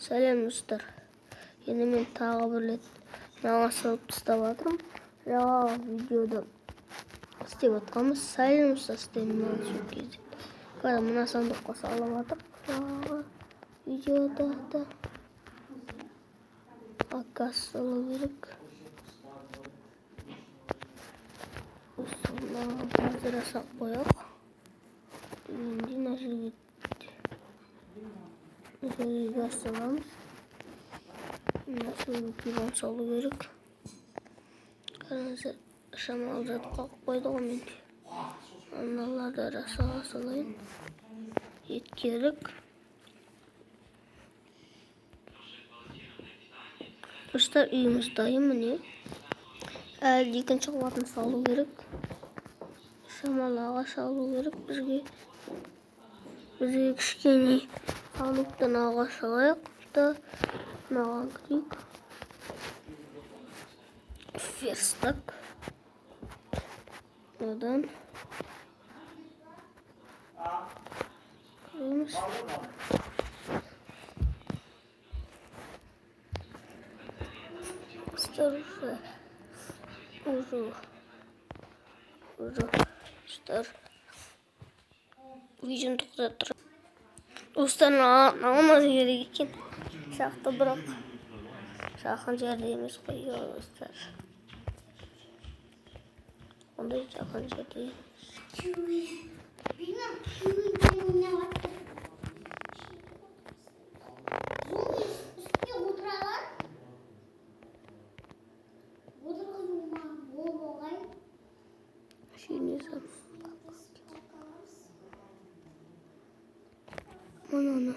Сәлем достар. Енді мен тағы бір рет жаңа салып тастап жатырмын. Жаңа видеода істеп жатқанымыз Silence істеймін сол кезде. Қазір мына сандыққа салып жатыр. Жаңағы видеода да аккас салу керек. Қазір асақ қояқ. Енді нәрсеге газ саламыз. Нәрсеге пивон салу керек. Қазір шамалы зат қалып қойды ғой менде. Аналарды расаға салайын. Ет керек. Достар, үйіміз дайын міне. Әлі екінші қабатын салу керек. Шамалы ағаш салу керек бізге. Бізге кішкене сануктан ағаш алайық та маған кірейік. Ферстак. Одан кіреміз. Достар, видеоны тоқтата тұрып. Достар, намаз керек екен. Шақты бірақ жақын жерде емес қой достар. Ондай жақын жерде. Mana.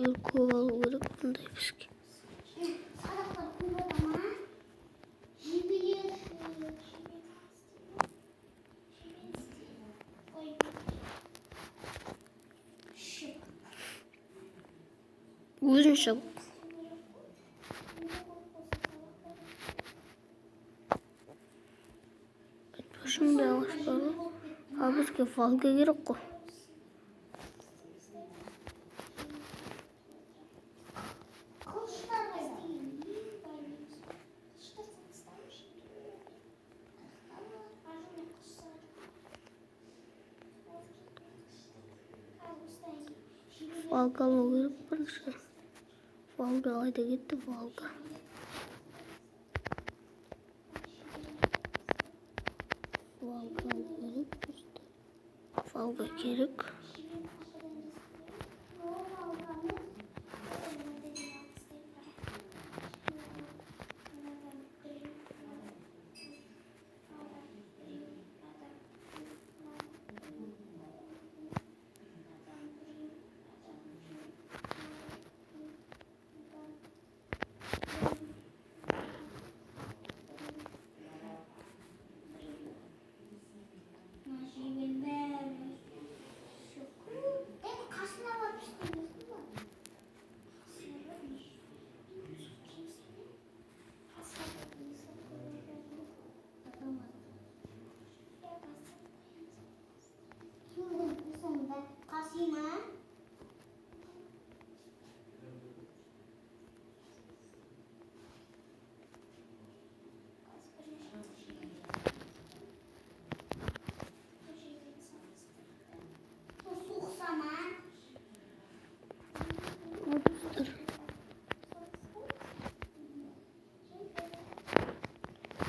Acil kovalı gerek bunday bizge. Uzun çabuk. Şimdi yavaşlayalım. Bizge falga gerek koy. Falga gerek burası. Falga ayda gitti falga. Falga gerek.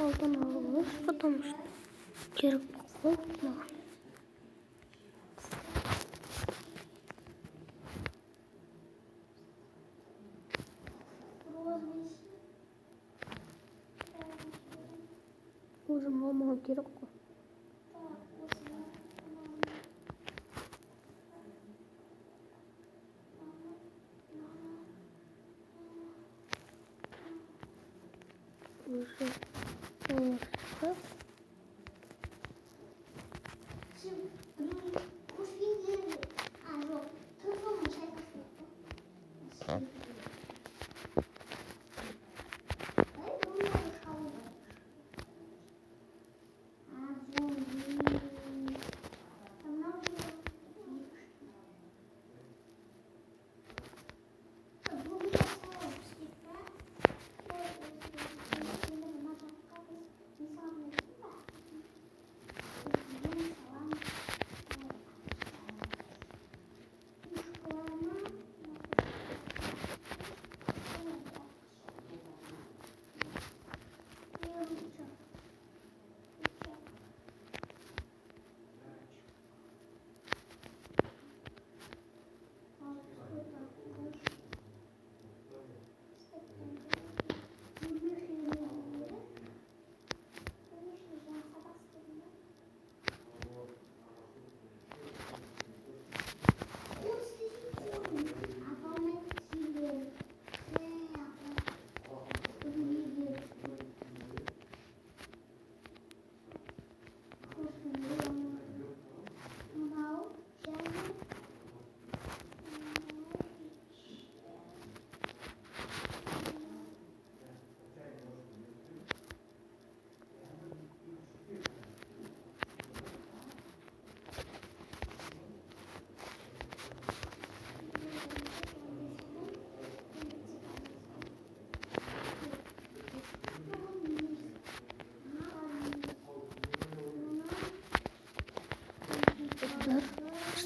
Oradan alıyoruz, потому что gerek kokma. Uzun olmalı gerek koy. Uzun.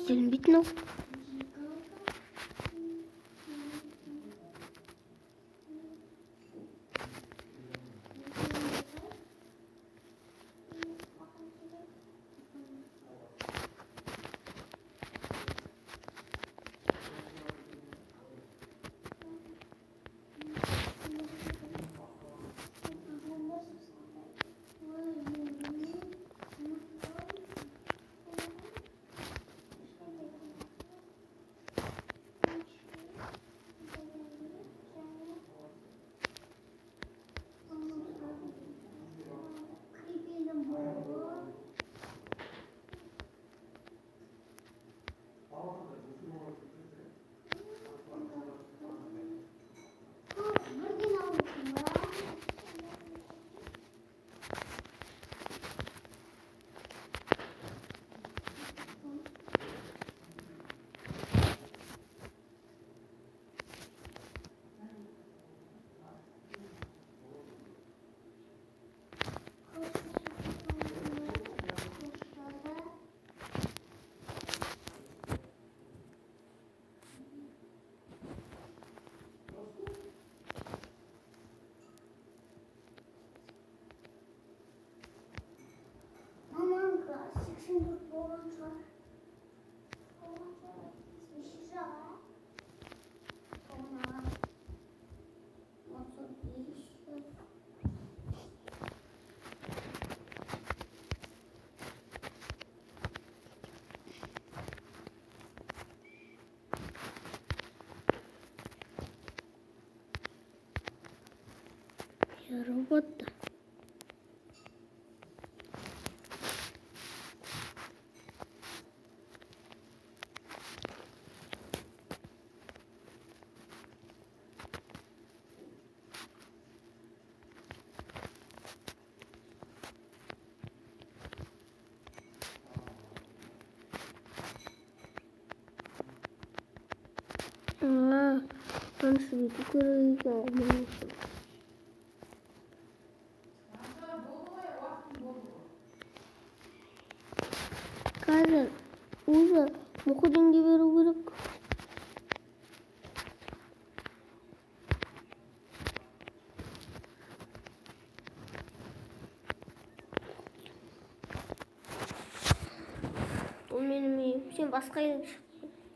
істелінбейді мынау. Робота. Ben şu videoyu görmeyi қазір өзі мұқы беру керек. Бұл менің үйім. Сен басқа елге